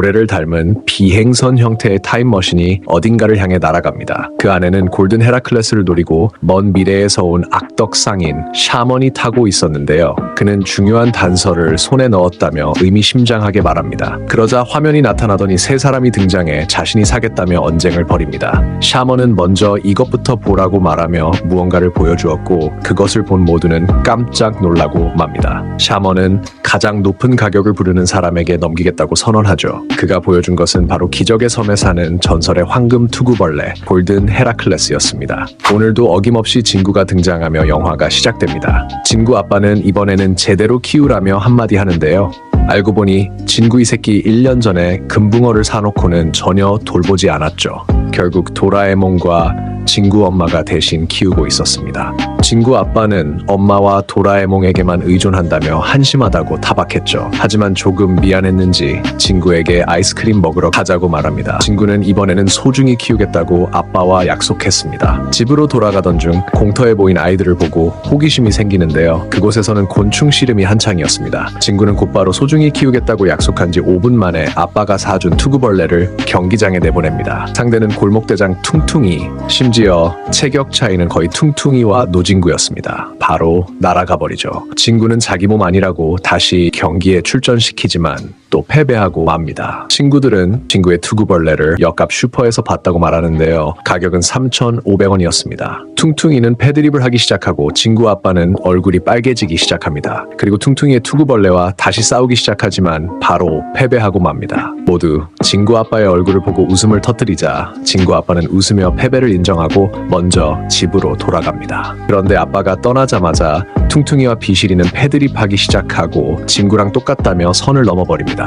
고래를 닮은 비행선 형태의 타임머신이 어딘가를 향해 날아갑니다. 그 안에는 골든 헤라클레스를 노리고 먼 미래에서 온 악덕 상인 샤먼이 타고 있었는데요. 그는 중요한 단서를 손에 넣었다며 의미심장하게 말합니다. 그러자 화면이 나타나더니 세 사람이 등장해 자신이 사겠다며 언쟁을 벌입니다. 샤먼은 먼저 이것부터 보라고 말하며 무언가를 보여주었고 그것을 본 모두는 깜짝 놀라고 맙니다. 샤먼은 가장 높은 가격을 부르는 사람에게 넘기겠다고 선언하죠. 그가 보여준 것은 바로 기적의 섬에 사는 전설의 황금 투구벌레 골든 헤라클레스였습니다. 오늘도 어김없이 진구가 등장하며 영화가 시작됩니다. 진구 아빠는 이번에는 제대로 키우라며 한마디 하는데요. 알고 보니 진구 이 새끼 1년 전에 금붕어를 사놓고는 전혀 돌보지 않았죠. 결국 도라에몽과 진구 엄마가 대신 키우고 있었습니다. 진구 아빠는 엄마와 도라에몽에게만 의존한다며 한심하다고 타박했죠. 하지만 조금 미안했는지 진구에게 아이스크림 먹으러 가자고 말합니다. 진구는 이번에는 소중히 키우겠다고 아빠와 약속했습니다. 집으로 돌아가던 중 공터에 모인 아이들을 보고 호기심이 생기는데요. 그곳에서는 곤충 씨름이 한창이었습니다. 진구는 곧바로 소중히 키우겠다고 약속한 지 5분 만에 아빠가 사준 투구벌레를 경기장에 내보냅니다. 상대는 골목대장 퉁퉁이, 심지어 체격 차이는 거의 퉁퉁이와 노진구였습니다. 바로 날아가 버리죠. 진구는 자기 몸 아니라고 다시 경기에 출전시키지만 또 패배하고 맙니다. 친구들은 진구의 투구벌레를 역값 슈퍼에서 봤다고 말하는데요. 가격은 3,500원이었습니다. 퉁퉁이는 패드립을 하기 시작하고 진구 아빠는 얼굴이 빨개지기 시작합니다. 그리고 퉁퉁이의 투구벌레와 다시 싸우기 시작하지만 바로 패배하고 맙니다. 모두 진구 아빠의 얼굴을 보고 웃음을 터뜨리자 진구 아빠는 웃으며 패배를 인정하고 먼저 집으로 돌아갑니다. 그런데 아빠가 떠나자마자 퉁퉁이와 비실이는 패드립하기 시작하고 진구랑 똑같다며 선을 넘어버립니다.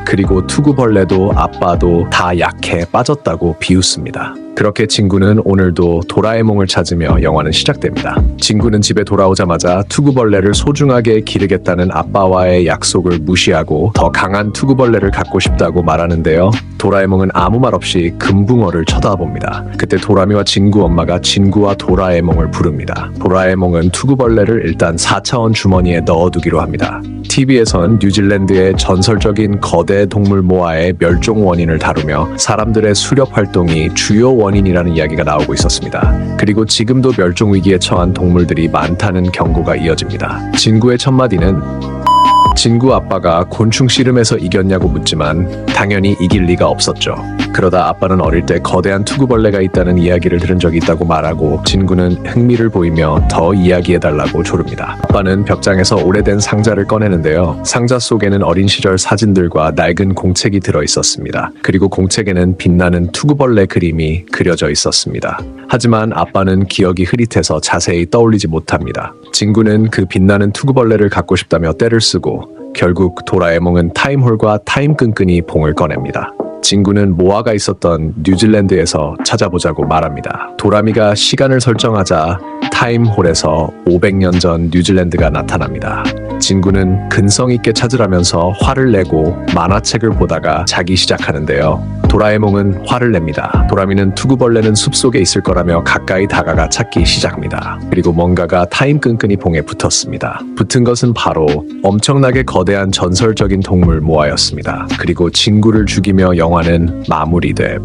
그리고 투구벌레도 아빠도 다 약해 빠졌다고 비웃습니다. 그렇게 진구는 오늘도 도라에몽을 찾으며 영화는 시작됩니다. 진구는 집에 돌아오자마자 투구벌레를 소중하게 기르겠다는 아빠와의 약속을 무시하고 더 강한 투구벌레를 갖고 싶다고 말하는데요. 도라에몽은 아무 말 없이 금붕어를 쳐다봅니다. 그때 도라미와 진구 엄마가 진구와 도라에몽을 부릅니다. 도라에몽은 투구벌레를 일단 4차원 주머니에 넣어두기로 합니다. TV에선 뉴질랜드의 전설적인 거대 동물 모아의 멸종 원인을 다루며 사람들의 수렵 활동이 주요 원인이라는 이야기가 나오고 있었습니다. 그리고 지금도 멸종 위기에 처한 동물들이 많다는 경고가 이어집니다. 진구의 첫마디는 진구 아빠가 곤충 씨름에서 이겼냐고 묻지만 당연히 이길 리가 없었죠. 그러다 아빠는 어릴 때 거대한 투구벌레가 있다는 이야기를 들은 적이 있다고 말하고 진구는 흥미를 보이며 더 이야기해달라고 조릅니다. 아빠는 벽장에서 오래된 상자를 꺼내는데요. 상자 속에는 어린 시절 사진들과 낡은 공책이 들어있었습니다. 그리고 공책에는 빛나는 투구벌레 그림이 그려져 있었습니다. 하지만 아빠는 기억이 흐릿해서 자세히 떠올리지 못합니다. 진구는 그 빛나는 투구벌레를 갖고 싶다며 떼를 쓰고 결국 도라에몽은 타임홀과 타임끈끈이 봉을 꺼냅니다. 진구는 모아가 있었던 뉴질랜드에서 찾아보자고 말합니다. 도라미가 시간을 설정하자 타임홀에서 500년 전 뉴질랜드가 나타납니다. 진구는 근성 있게 찾으라면서 화를 내고 만화책을 보다가 자기 시작하는데요. 도라에몽은 화를 냅니다. 도라미는 투구벌레는 숲속에 있을 거라며 가까이 다가가 찾기 시작합니다. 그리고 뭔가가 타임끈끈이 봉에 붙었습니다. 붙은 것은 바로 엄청나게 거대한 전설적인 동물 모아였습니다. 그리고 진구를 죽이며 영화는 마무리돼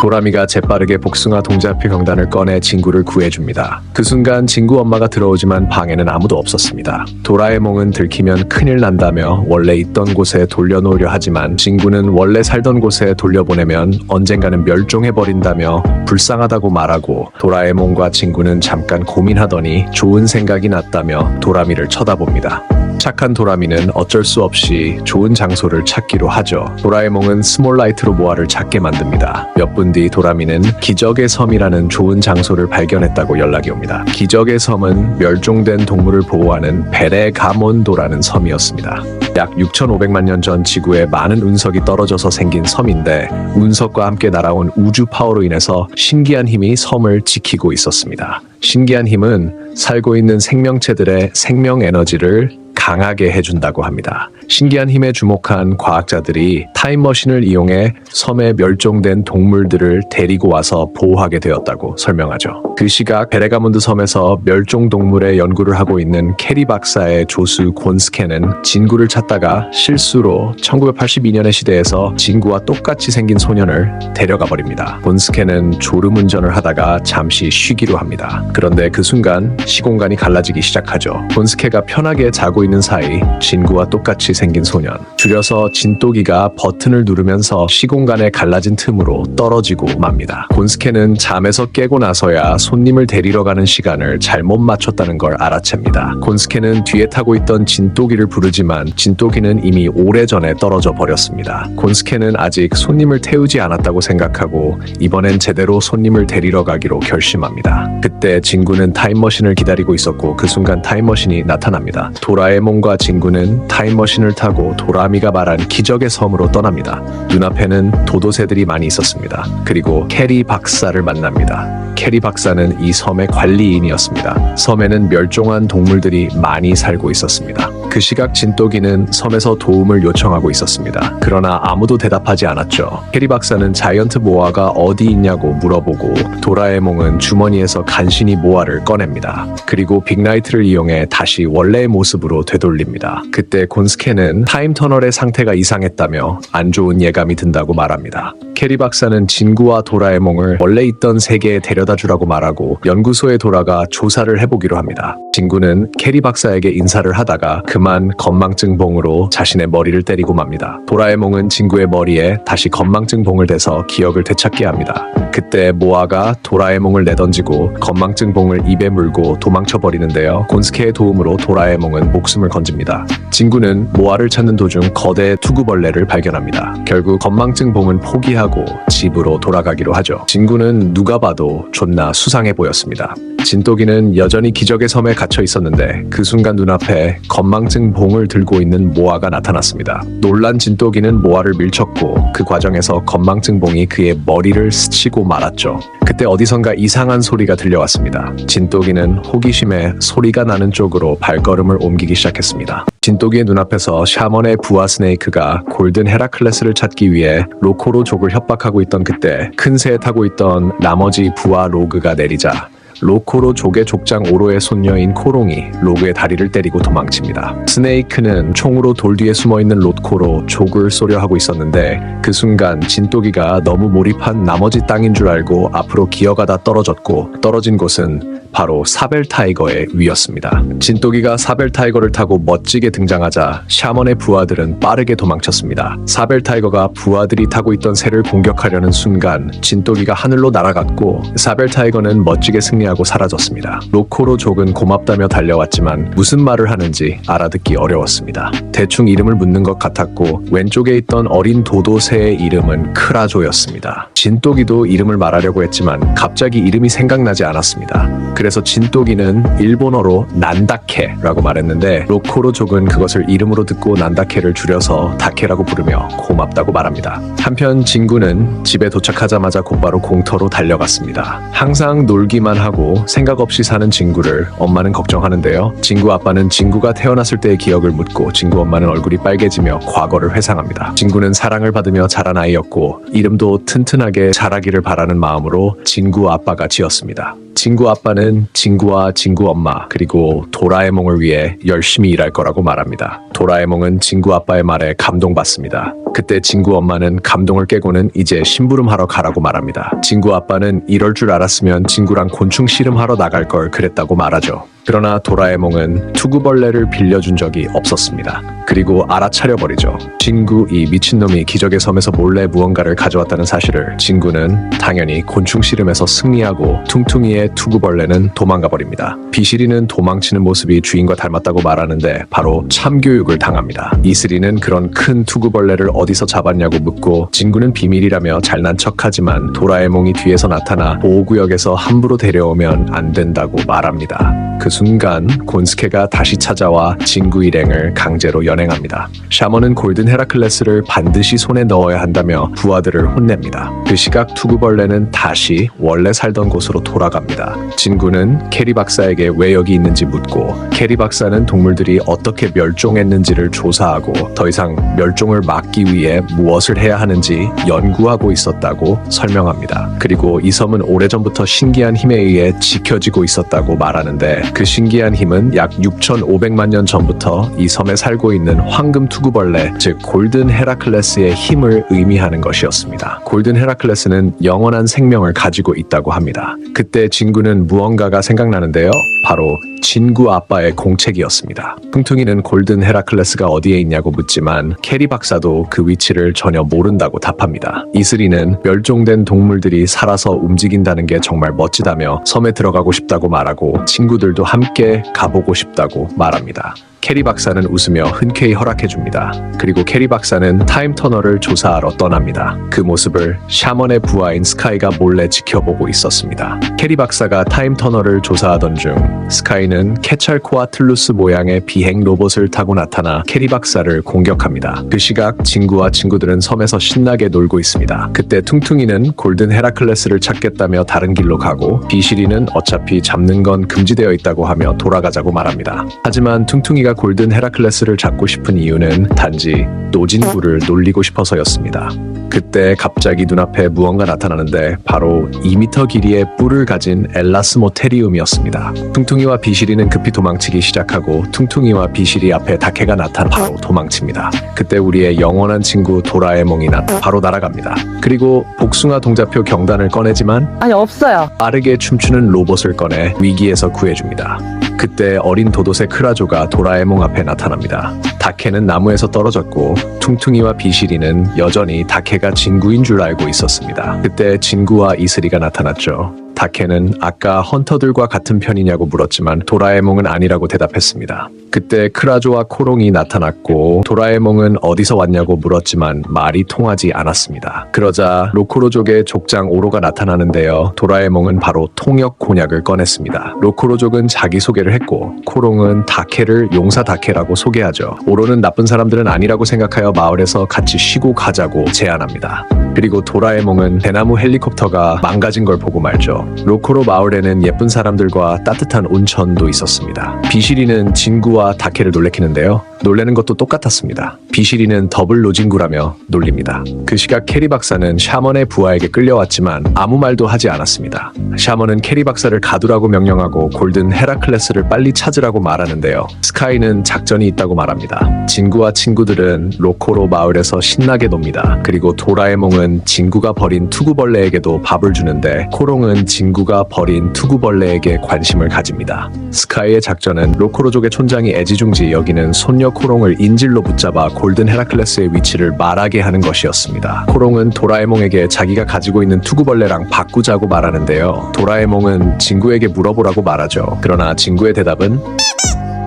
도라미가 재빠르게 복숭아 동자표 경단을 꺼내 진구를 구해줍니다. 그 순간 진구 엄마가 들어오지만 방에는 아무도 없었습니다. 도라에몽은 들키면 큰일 난다며 원래 있던 곳에 돌려놓으려 하지만 진구는 원래 살던 곳에 돌려보내면 언젠가는 멸종해버린다며 불쌍하다고 말하고 도라에몽과 진구는 잠깐 고민하더니 좋은 생각이 났다며 도라미를 쳐다봅니다. 착한 도라미는 어쩔 수 없이 좋은 장소를 찾기로 하죠. 도라에몽은 스몰라이트로 모아를 찾게 만듭니다. 몇 분 뒤 도라미는 기적의 섬이라는 좋은 장소를 발견했다고 연락이 옵니다. 기적의 섬은 멸종된 동물을 보호하는 베레가몬도라는 섬이었습니다. 약 6,500만 년 전 지구에 많은 운석이 떨어져서 생긴 섬인데 운석과 함께 날아온 우주 파워로 인해서 신기한 힘이 섬을 지키고 있었습니다. 신기한 힘은 살고 있는 생명체들의 생명 에너지를 강하게 해준다고 합니다. 신기한 힘에 주목한 과학자들이 타임머신을 이용해 섬에 멸종된 동물들을 데리고 와서 보호하게 되었다고 설명하죠. 그 시각 베레가문드 섬에서 멸종동물의 연구를 하고 있는 캐리 박사의 조수 곤스케는 진구를 찾다가 실수로 1982년의 시대에서 진구와 똑같이 생긴 소년을 데려가 버립니다. 곤스케는 졸음운전을 하다가 잠시 쉬기로 합니다. 그런데 그 순간 시공간이 갈라지기 시작하죠. 곤스케가 편하게 자고 있는 사이 진구와 똑같이 생긴 소년, 줄여서 진또기가 버튼을 누르면서 시공간에 갈라진 틈으로 떨어지고 맙니다. 곤스케는 잠에서 깨고 나서야 손님을 데리러 가는 시간을 잘못 맞췄다는 걸 알아챕니다. 곤스케는 뒤에 타고 있던 진또기를 부르지만 진또기는 이미 오래전에 떨어져 버렸습니다. 곤스케는 아직 손님을 태우지 않았다고 생각하고 이번엔 제대로 손님을 데리러 가기로 결심합니다. 그때 진구는 타임머신을 기다리고 있었고 그 순간 타임머신이 나타납니다. 도라에몽과 진구는 타임머신을 타고 도라미가 말한 기적의 섬으로 떠납니다. 눈앞에는 도도새들이 많이 있었습니다. 그리고 캐리 박사를 만납니다. 캐리 박사는 이 섬의 관리인이었습니다. 섬에는 멸종한 동물들이 많이 살고 있었습니다. 그 시각 진또기는 섬에서 도움을 요청하고 있었습니다. 그러나 아무도 대답하지 않았죠. 캐리 박사는 자이언트 모아가 어디 있냐고 물어보고 도라에몽은 주머니에서 간신히 모아를 꺼냅니다. 그리고 빅라이트를 이용해 다시 원래의 모습으로 되돌립니다. 그때 곤스케는 타임터널의 상태가 이상했다며 안 좋은 예감이 든다고 말합니다. 캐리 박사는 진구와 도라에몽을 원래 있던 세계에 데려다 주라고 말하고 연구소에 돌아가 조사를 해보기로 합니다. 진구는 캐리 박사에게 인사를 하다가 그만 건망증 봉으로 자신의 머리를 때리고 맙니다. 도라에몽은 진구의 머리에 다시 건망증 봉을 대서 기억을 되찾게 합니다. 그때 모아가 도라에몽을 내던지고 건망증 봉을 입에 물고 도망쳐 버리는데요. 곤스케의 도움으로 도라에몽은 목숨을 건집니다. 진구는 모아를 찾는 도중 거대 투구벌레를 발견합니다. 결국 건망증 봉은 포기하고 집으로 돌아가기로 하죠. 진구는 누가 봐도 존나 수상해 보였습니다. 진또기는 여전히 기적의 섬에 갇혀 있었는데 그 순간 눈앞에 건망증 봉을 들고 있는 모아가 나타났습니다. 놀란 진또기는 모아를 밀쳤고 그 과정에서 건망증 봉이 그의 머리를 스치고 말았죠. 그때 어디선가 이상한 소리가 들려왔습니다. 진또기는 호기심에 소리가 나는 쪽으로 발걸음을 옮기기 시작했습니다. 진또기의 눈앞에서 샤먼의 부하 스네이크가 골든 헤라클레스를 찾기 위해 로코로족을 협박하고 있던 그때 큰 새에 타고 있던 나머지 부하 로그가 내리자 로코로족의 족장 오로의 손녀인 코롱이 로그의 다리를 때리고 도망칩니다. 스네이크는 총으로 돌 뒤에 숨어있는 로코로 족을 쏘려 하고 있었는데 그 순간 진또기가 너무 몰입한 나머지 땅인 줄 알고 앞으로 기어가다 떨어졌고 떨어진 곳은 바로 사벨 타이거의 위였습니다. 진또기가 사벨 타이거를 타고 멋지게 등장하자 샤먼의 부하들은 빠르게 도망쳤습니다. 사벨 타이거가 부하들이 타고 있던 새를 공격하려는 순간 진또기가 하늘로 날아갔고 사벨 타이거는 멋지게 승리하고 사라졌습니다. 로코로족은 고맙다며 달려왔지만 무슨 말을 하는지 알아듣기 어려웠습니다. 대충 이름을 묻는 것 같았고 왼쪽에 있던 어린 도도새의 이름은 크라조였습니다. 진또기도 이름을 말하려고 했지만 갑자기 이름이 생각나지 않았습니다. 그래서 진또기는 일본어로 난다케라고 말했는데 로코로족은 그것을 이름으로 듣고 난다케를 줄여서 다케라고 부르며 고맙다고 말합니다. 한편 진구는 집에 도착하자마자 곧바로 공터로 달려갔습니다. 항상 놀기만 하고 생각 없이 사는 진구를 엄마는 걱정하는데요. 진구 아빠는 진구가 태어났을 때의 기억을 묻고 진구 엄마는 얼굴이 빨개지며 과거를 회상합니다. 진구는 사랑을 받으며 자란 아이였고 이름도 튼튼하게 자라기를 바라는 마음으로 진구 아빠가 지었습니다. 진구 아빠는 진구와 진구 엄마 그리고 도라에몽을 위해 열심히 일할 거라고 말합니다. 도라에몽은 진구 아빠의 말에 감동받습니다. 그때 진구 엄마는 감동을 깨고는 이제 심부름하러 가라고 말합니다. 진구 아빠는 이럴 줄 알았으면 진구랑 곤충 씨름하러 나갈 걸 그랬다고 말하죠. 그러나 도라에몽은 투구벌레를 빌려준 적이 없었습니다. 그리고 알아차려버리죠. 진구 이 미친놈이 기적의 섬에서 몰래 무언가를 가져왔다는 사실을 진구는 당연히 곤충 씨름에서 승리하고 퉁퉁이의 투구벌레는 도망가버립니다. 비실이는 도망치는 모습이 주인과 닮았다고 말하는데 바로 참교육을 당합니다. 이슬이는 그런 큰 투구벌레를 어디서 잡았냐고 묻고 진구는 비밀이라며 잘난 척하지만 도라에몽이 뒤에서 나타나 보호구역에서 함부로 데려오면 안 된다고 말합니다. 그 그 순간 곤스케가 다시 찾아와 진구 일행을 강제로 연행합니다. 샤먼은 골든 헤라클레스를 반드시 손에 넣어야 한다며 부하들을 혼냅니다. 그 시각 투구벌레는 다시 원래 살던 곳으로 돌아갑니다. 진구는 캐리 박사에게 왜 여기 있는지 묻고 캐리 박사는 동물들이 어떻게 멸종했는지를 조사하고 더 이상 멸종을 막기 위해 무엇을 해야 하는지 연구하고 있었다고 설명합니다. 그리고 이 섬은 오래전부터 신기한 힘에 의해 지켜지고 있었다고 말하는데 그 신기한 힘은 약 6,500만 년 전부터 이 섬에 살고 있는 황금 투구벌레, 즉 골든 헤라클레스의 힘을 의미하는 것이었습니다. 골든 헤라클레스는 영원한 생명을 가지고 있다고 합니다. 그때 진구는 무언가가 생각나는데요. 바로 진구 아빠의 공책이었습니다. 퉁퉁이는 골든 헤라클레스가 어디에 있냐고 묻지만 캐리 박사도 그 위치를 전혀 모른다고 답합니다. 이슬이는 멸종된 동물들이 살아서 움직인다는 게 정말 멋지다며 섬에 들어가고 싶다고 말하고 친구들도 함께 가보고 싶다고 말합니다. 캐리 박사는 웃으며 흔쾌히 허락해줍니다. 그리고 캐리 박사는 타임터널을 조사하러 떠납니다. 그 모습을 샤먼의 부하인 스카이가 몰래 지켜보고 있었습니다. 캐리 박사가 타임터널을 조사하던 중 스카이는 케찰코아틀루스 모양의 비행 로봇을 타고 나타나 캐리 박사를 공격합니다. 그 시각 진구와 친구들은 섬에서 신나게 놀고 있습니다. 그때 퉁퉁이는 골든 헤라클레스를 찾겠다며 다른 길로 가고 비실이는 어차피 잡는 건 금지되어 있다고 하며 돌아가자고 말합니다. 하지만 퉁퉁이가 골든 헤라클레스를 잡고 싶은 이유는 단지 노진구를 놀리고 싶어서였습니다. 그때 갑자기 눈앞에 무언가 나타나는데 바로 2m 길이의 뿔을 가진 엘라스모테리움이었습니다. 퉁퉁이와 비실이는 급히 도망치기 시작하고 퉁퉁이와 비실이 앞에 다케가 나타나 바로 도망칩니다. 그때 우리의 영원한 친구 도라에몽이 바로 날아갑니다. 그리고 복숭아 동자표 경단을 꺼내지만 아니, 없어요. 빠르게 춤추는 로봇을 꺼내 위기에서 구해줍니다. 그때 어린 도도새 크라조가 도라에몽 앞에 나타납니다. 다케는 나무에서 떨어졌고 퉁퉁이와 비실이는 여전히 다케가 진구인 줄 알고 있었습니다. 그때 진구와 이슬이가 나타났죠. 다케는 아까 헌터들과 같은 편이냐고 물었지만 도라에몽은 아니라고 대답했습니다. 그때 크라조와 코롱이 나타났고 도라에몽은 어디서 왔냐고 물었지만 말이 통하지 않았습니다. 그러자 로코로족의 족장 오로가 나타나는데요. 도라에몽은 바로 통역 곤약을 꺼냈습니다. 로코로족은 자기소개를 했고 코롱은 다케를 용사 다케라고 소개하죠. 오로는 나쁜 사람들은 아니라고 생각하여 마을에서 같이 쉬고 가자고 제안합니다. 그리고 도라에몽은 대나무 헬리콥터가 망가진 걸 보고 말죠. 로코로 마을에는 예쁜 사람들과 따뜻한 온천도 있었습니다. 비실이는 진구와 다케를 놀래키는데요. 놀래는 것도 똑같았습니다. 비실이는 더블 노진구라며 놀립니다. 그 시각 캐리 박사는 샤먼의 부하에게 끌려왔지만 아무 말도 하지 않았습니다. 샤먼은 캐리 박사를 가두라고 명령하고 골든 헤라클레스를 빨리 찾으라고 말하는데요. 스카이는 작전이 있다고 말합니다. 진구와 친구들은 로코로 마을에서 신나게 놉니다. 그리고 도라에몽은 진구가 버린 투구벌레에게도 밥을 주는데 코롱은 진구가 버린 투구벌레에게 관심을 가집니다. 스카이의 작전은 로코로족의 촌장이 애지중지 여기는 손녀 코롱을 인질로 붙잡아 골든 헤라클레스의 위치를 말하게 하는 것이었습니다. 코롱은 도라에몽에게 자기가 가지고 있는 투구벌레랑 바꾸자고 말하는데요. 도라에몽은 진구에게 물어보라고 말하죠. 그러나 진구의 대답은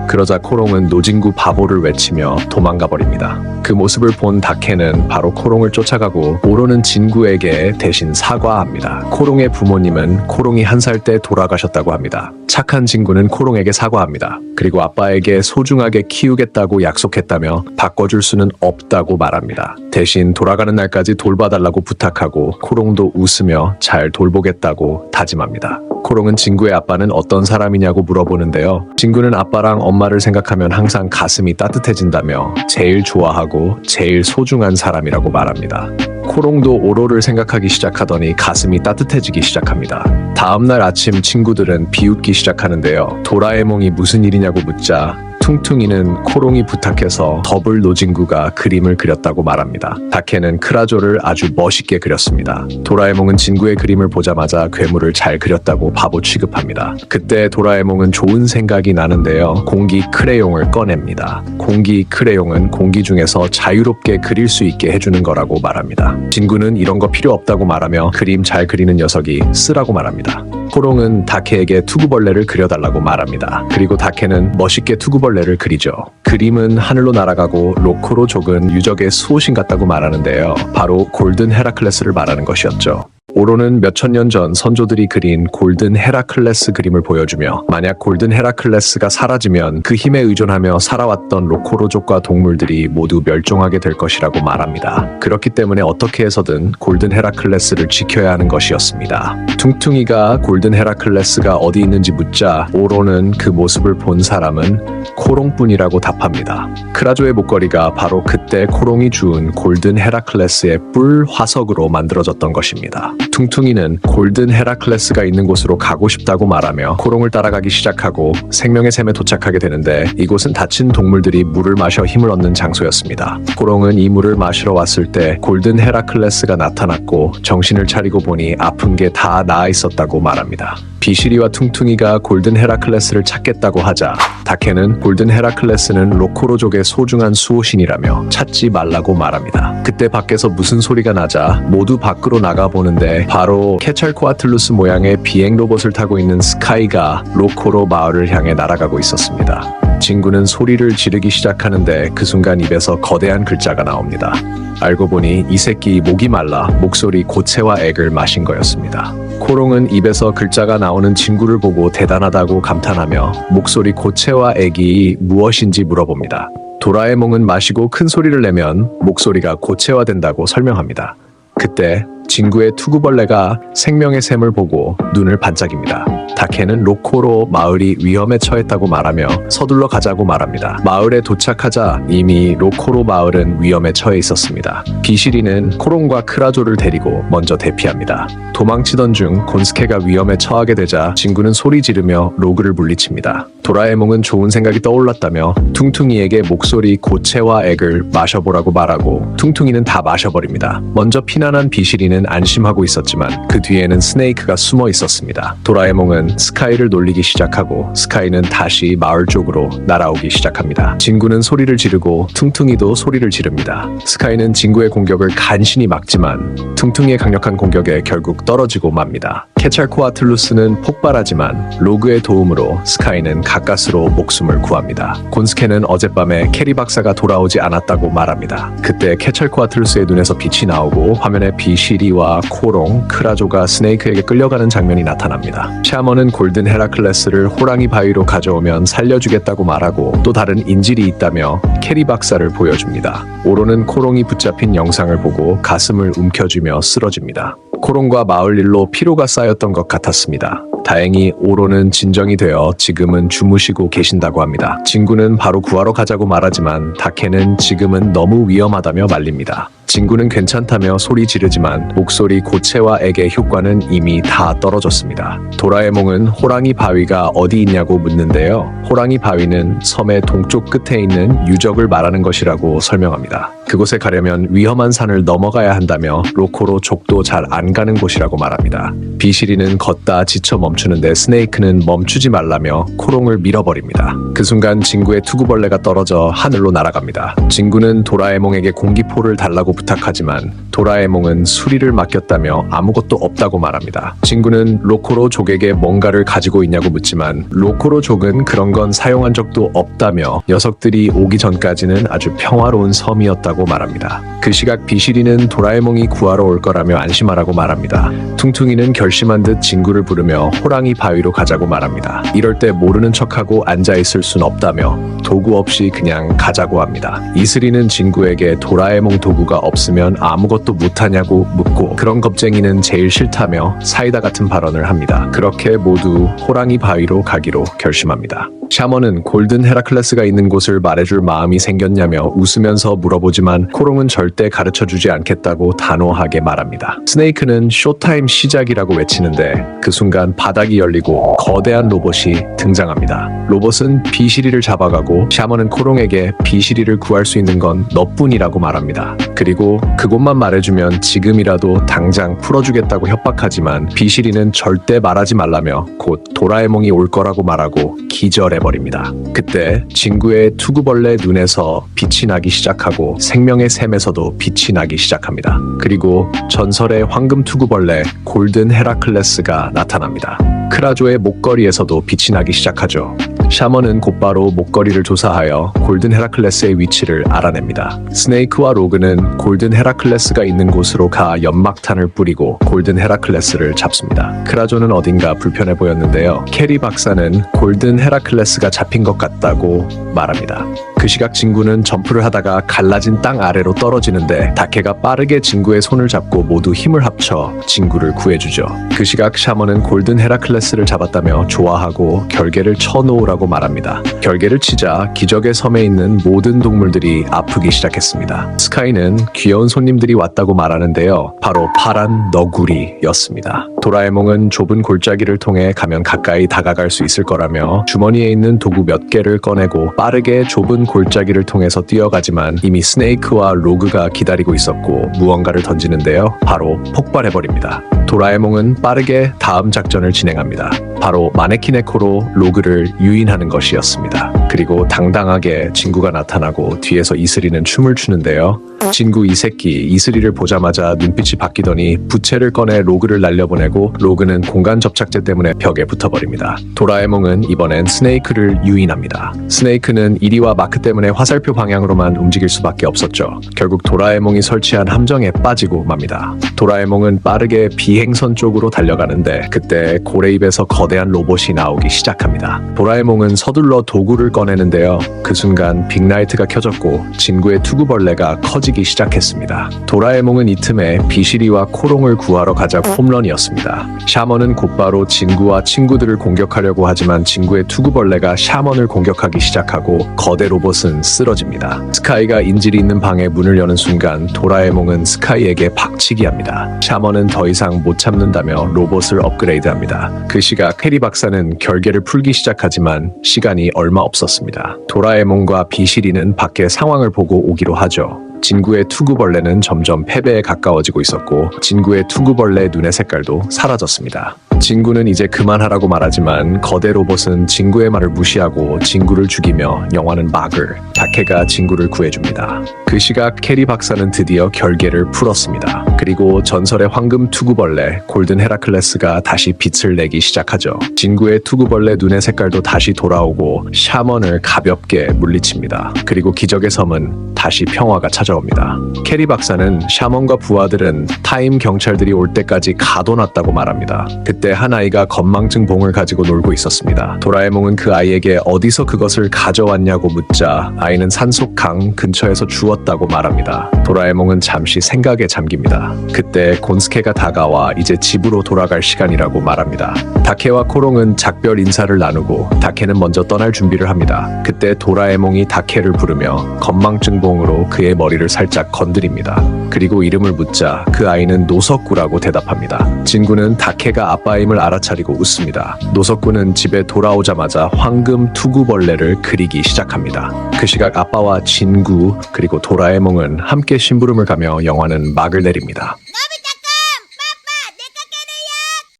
그러자 코롱은 노진구 바보를 외치며 도망가 버립니다. 그 모습을 본 다케는 바로 코롱을 쫓아가고 오로는 진구에게 대신 사과합니다. 코롱의 부모님은 코롱이 1살 때 돌아가셨다고 합니다. 착한 진구는 코롱에게 사과합니다. 그리고 아빠에게 소중하게 키우겠다고 약속했다며 바꿔줄 수는 없다고 말합니다. 대신 돌아가는 날까지 돌봐달라고 부탁하고 코롱도 웃으며 잘 돌보겠다고 다짐합니다. 코롱은 진구의 아빠는 어떤 사람이냐고 물어보는데요. 진구는 아빠랑 엄마를 생각하면 항상 가슴이 따뜻해진다며 제일 좋아하고 제일 소중한 사람이라고 말합니다. 코롱도 오로를 생각하기 시작하더니 가슴이 따뜻해지기 시작합니다. 다음날 아침 친구들은 비웃기 시작하는데요. 도라에몽이 무슨 일이냐고 묻자 퉁퉁이는 코롱이 부탁해서 더블 노진구가 그림을 그렸다고 말합니다. 다케는 크라조를 아주 멋있게 그렸습니다. 도라에몽은 진구의 그림을 보자마자 괴물을 잘 그렸다고 바보 취급합니다. 그때 도라에몽은 좋은 생각이 나는데요. 공기 크레용을 꺼냅니다. 공기 크레용은 공기 중에서 자유롭게 그릴 수 있게 해주는 거라고 말합니다. 진구는 이런 거 필요 없다고 말하며 그림 잘 그리는 녀석이 쓰라고 말합니다. 코롱은 다케에게 투구벌레를 그려달라고 말합니다. 그리고 다케는 멋있게 투구벌레를 그리죠. 그림은 하늘로 날아가고 로코로족은 유적의 수호신 같다고 말하는데요. 바로 골든 헤라클레스를 말하는 것이었죠. 오로는 몇천 년 전 선조들이 그린 골든 헤라클레스 그림을 보여주며 만약 골든 헤라클레스가 사라지면 그 힘에 의존하며 살아왔던 로코로족과 동물들이 모두 멸종하게 될 것이라고 말합니다. 그렇기 때문에 어떻게 해서든 골든 헤라클레스를 지켜야 하는 것이었습니다. 퉁퉁이가 골든 헤라클레스가 어디 있는지 묻자 오로는 그 모습을 본 사람은 코롱뿐이라고 답합니다. 크라조의 목걸이가 바로 그때 코롱이 주운 골든 헤라클레스의 뿔 화석으로 만들어졌던 것입니다. 퉁퉁이는 골든 헤라클레스가 있는 곳으로 가고 싶다고 말하며 코롱을 따라가기 시작하고 생명의 샘에 도착하게 되는데 이곳은 다친 동물들이 물을 마셔 힘을 얻는 장소였습니다. 코롱은 이 물을 마시러 왔을 때 골든 헤라클레스가 나타났고 정신을 차리고 보니 아픈 게 다 나아 있었다고 말합니다. 비시리와 퉁퉁이가 골든 헤라클레스를 찾겠다고 하자 다케는 골든 헤라클레스는 로코로족의 소중한 수호신이라며 찾지 말라고 말합니다. 그때 밖에서 무슨 소리가 나자 모두 밖으로 나가보는데 바로 케찰코아틀루스 모양의 비행 로봇을 타고 있는 스카이가 로코로 마을을 향해 날아가고 있었습니다. 친구는 소리를 지르기 시작하는데 그 순간 입에서 거대한 글자가 나옵니다. 알고 보니 이 새끼 목이 말라 목소리 고체와 액을 마신 거였습니다. 코롱은 입에서 글자가 나오는 친구를 보고 대단하다고 감탄하며 목소리 고체와 액이 무엇인지 물어봅니다. 도라에몽은 마시고 큰 소리를 내면 목소리가 고체화된다고 설명합니다. 그때 친구의 투구벌레가 생명의 샘을 보고 눈을 반짝입니다. 다케는 로코로 마을이 위험에 처했다고 말하며 서둘러 가자고 말합니다. 마을에 도착하자 이미 로코로 마을은 위험에 처해 있었습니다. 비시리는 코롱과 크라조를 데리고 먼저 대피합니다. 도망치던 중 곤스케가 위험에 처하게 되자 친구는 소리 지르며 로그를 물리칩니다. 도라에몽은 좋은 생각이 떠올랐다며 퉁퉁이에게 목소리 고체와 액을 마셔보라고 말하고 퉁퉁이는 다 마셔버립니다. 먼저 피난한 비시리는 안심하고 있었지만 그 뒤에는 스네이크가 숨어 있었습니다. 도라에몽은 스카이를 놀리기 시작하고 스카이는 다시 마을 쪽으로 날아오기 시작합니다. 진구는 소리를 지르고 퉁퉁이도 소리를 지릅니다. 스카이는 진구의 공격을 간신히 막지만 퉁퉁이의 강력한 공격에 결국 떨어지고 맙니다. 케찰코아틀루스는 폭발하지만 로그의 도움으로 스카이는 가까스로 목숨을 구합니다. 곤스케는 어젯밤에 캐리 박사가 돌아오지 않았다고 말합니다. 그때 케찰코아틀루스의 눈에서 빛이 나오고 화면에 비시리와 코롱, 크라조가 스네이크에게 끌려가는 장면이 나타납니다. 샤먼은 골든 헤라클레스를 호랑이 바위로 가져오면 살려주겠다고 말하고 또 다른 인질이 있다며 캐리 박사를 보여줍니다. 오로는 코롱이 붙잡힌 영상을 보고 가슴을 움켜쥐며 쓰러집니다. 코롱과 마을 일로 피로가 쌓였던 것 같았습니다. 다행히 오로는 진정이 되어 지금은 주무시고 계신다고 합니다. 진구는 바로 구하러 가자고 말하지만 다케는 지금은 너무 위험하다며 말립니다. 진구는 괜찮다며 소리 지르지만 목소리 고체와 액의 효과는 이미 다 떨어졌습니다. 도라에몽은 호랑이 바위가 어디 있냐고 묻는데요. 호랑이 바위는 섬의 동쪽 끝에 있는 유적을 말하는 것이라고 설명합니다. 그곳에 가려면 위험한 산을 넘어가야 한다며 로코로 족도 잘 안 가는 곳이라고 말합니다. 비시리는 걷다 지쳐 멈추는데 스네이크는 멈추지 말라며 코롱을 밀어버립니다. 그 순간 진구의 투구벌레가 떨어져 하늘로 날아갑니다. 진구는 도라에몽에게 공기포를 달라고 부탁하지만 도라에몽은 수리를 맡겼다며 아무것도 없다고 말합니다. 진구는 로코로 족에게 뭔가를 가지고 있냐고 묻지만 로코로 족은 그런 건 사용한 적도 없다며 녀석들이 오기 전까지는 아주 평화로운 섬이었다고 말합니다. 그 시각 비시리는 도라에몽이 구하러 올 거라며 안심하라고 말합니다. 퉁퉁이는 결심한 듯 진구를 부르며 호랑이 바위로 가자고 말합니다. 이럴 때 모르는 척하고 앉아있을 순 없다며 도구 없이 그냥 가자고 합니다. 이슬이는 진구에게 도라에몽 도구가 없으면 아무것도 못하냐고 묻고 그런 겁쟁이는 제일 싫다며 사이다 같은 발언을 합니다. 그렇게 모두 호랑이 바위로 가기로 결심합니다. 샤먼은 골든 헤라클레스가 있는 곳을 말해줄 마음이 생겼냐며 웃으면서 물어보지만 코롱은 절대 가르쳐주지 않겠다고 단호하게 말합니다. 스네이크는 쇼타임 시작이라고 외치는데 그 순간 바닥이 열리고 거대한 로봇이 등장합니다. 로봇은 비시리를 잡아가고 샤먼은 코롱에게 비시리를 구할 수 있는 건 너뿐이라고 말합니다. 그리고 그곳만 말해주면 지금이라도 당장 풀어주겠다고 협박하지만 비시리는 절대 말하지 말라며 곧 도라에몽이 올 거라고 말하고 기절해버립니다. 그때 진구의 투구벌레 눈에서 빛이 나기 시작하고 생명의 샘에서도 빛이 나기 시작합니다. 그리고 전설의 황금 투구벌레 골든 헤라클레스가 나타납니다. 크라조의 목걸이에서도 빛이 나기 시작하죠. 샤먼은 곧바로 목걸이를 조사하여 골든 헤라클레스의 위치를 알아냅니다. 스네이크와 로그는 골든 헤라클레스가 있는 곳으로 가 연막탄을 뿌리고 골든 헤라클레스를 잡습니다. 크라조는 어딘가 불편해 보였는데요. 캐리 박사는 골든 헤라클레스가 잡힌 것 같다고 말합니다. 그 시각 진구는 점프를 하다가 갈라진 땅 아래로 떨어지는데 다케가 빠르게 진구의 손을 잡고 모두 힘을 합쳐 진구를 구해주죠. 그 시각 샤먼은 골든 헤라클레스를 잡았다며 좋아하고 결계를 쳐놓으라고 말합니다. 결계를 치자 기적의 섬에 있는 모든 동물들이 아프기 시작했습니다. 스카이는 귀여운 손님들이 왔다고 말하는데요. 바로 파란 너구리였습니다. 도라에몽은 좁은 골짜기를 통해 가면 가까이 다가갈 수 있을 거라며 주머니에 있는 도구 몇 개를 꺼내고 빠르게 좁은 골짜기를 통해서 뛰어가지만 이미 스네이크와 로그가 기다리고 있었고 무언가를 던지는데요. 바로 폭발해버립니다. 도라에몽은 빠르게 다음 작전을 진행합니다. 바로 마네킹의 코로 로그를 유인하는 것이었습니다. 그리고 당당하게 진구가 나타나고 뒤에서 이슬이는 춤을 추는데요. 진구 이 새끼 이슬이를 보자마자 눈빛이 바뀌더니 부채를 꺼내 로그를 날려보내고 로그는 공간 접착제 때문에 벽에 붙어버립니다. 도라에몽은 이번엔 스네이크를 유인합니다. 스네이크는 이리와 마크 때문에 화살표 방향으로만 움직일 수밖에 없었죠. 결국 도라에몽이 설치한 함정에 빠지고 맙니다. 도라에몽은 빠르게 비행선 쪽으로 달려가는데 그때 고래 입에서 거대한 로봇이 나오기 시작합니다. 도라에몽은 서둘러 도구를 꺼내는데요. 그 순간 빅라이트가 켜졌고 진구의 투구벌레가 커지기 시작했습니다. 도라에몽은 이 틈에 비시리와 코롱을 구하러 가자 홈런이었습니다. 샤먼은 곧바로 진구와 친구들을 공격하려고 하지만 진구의 투구벌레가 샤먼을 공격하기 시작하고 거대 로봇은 쓰러집니다. 스카이가 인질이 있는 방에 문을 여는 순간 도라에몽은 스카이에게 박치기 합니다. 샤먼은 더 이상 못 참는다며 로봇을 업그레이드합니다. 그 시각 캐리 박사는 결계를 풀기 시작하지만 시간이 얼마 없었습니다. 도라에몽과 비시리는 밖에 상황을 보고 오기로 하죠. 진구의 투구벌레는 점점 패배에 가까워지고 있었고 진구의 투구벌레 눈의 색깔도 사라졌습니다. 진구는 이제 그만하라고 말하지만 거대 로봇은 진구의 말을 무시하고 진구를 죽이며 영화는 마글, 다케가 진구를 구해줍니다. 그 시각 캐리 박사는 드디어 결계를 풀었습니다. 그리고 전설의 황금 투구벌레 골든 헤라클레스가 다시 빛을 내기 시작하죠. 진구의 투구벌레 눈의 색깔도 다시 돌아오고 샤먼을 가볍게 물리칩니다. 그리고 기적의 섬은 다시 평화가 찾아옵니다. 캐리 박사는 샤먼과 부하들은 타임 경찰들이 올 때까지 가둬놨다고 말합니다. 그때 한 아이가 건망증 봉을 가지고 놀고 있었습니다. 도라에몽은 그 아이에게 어디서 그것을 가져왔냐고 묻자 아이는 산속 강 근처에서 주웠다고 말합니다. 도라에몽은 잠시 생각에 잠깁니다. 그때 곤스케가 다가와 이제 집으로 돌아갈 시간이라고 말합니다. 다케와 코롱은 작별 인사를 나누고 다케는 먼저 떠날 준비를 합니다. 그때 도라에몽이 다케를 부르며 건망증 봉으로 그의 머리를 살짝 건드립니다. 그리고 이름을 묻자 그 아이는 노석구라고 대답합니다. 진구는 다케가 아빠임을 알아차리고 웃습니다. 노석구는 집에 돌아오자마자 황금 투구벌레를 그리기 시작합니다. 그 시각 아빠와 진구 그리고 도라에몽은 함께 심부름을 가며 영화는 막을 내립니다.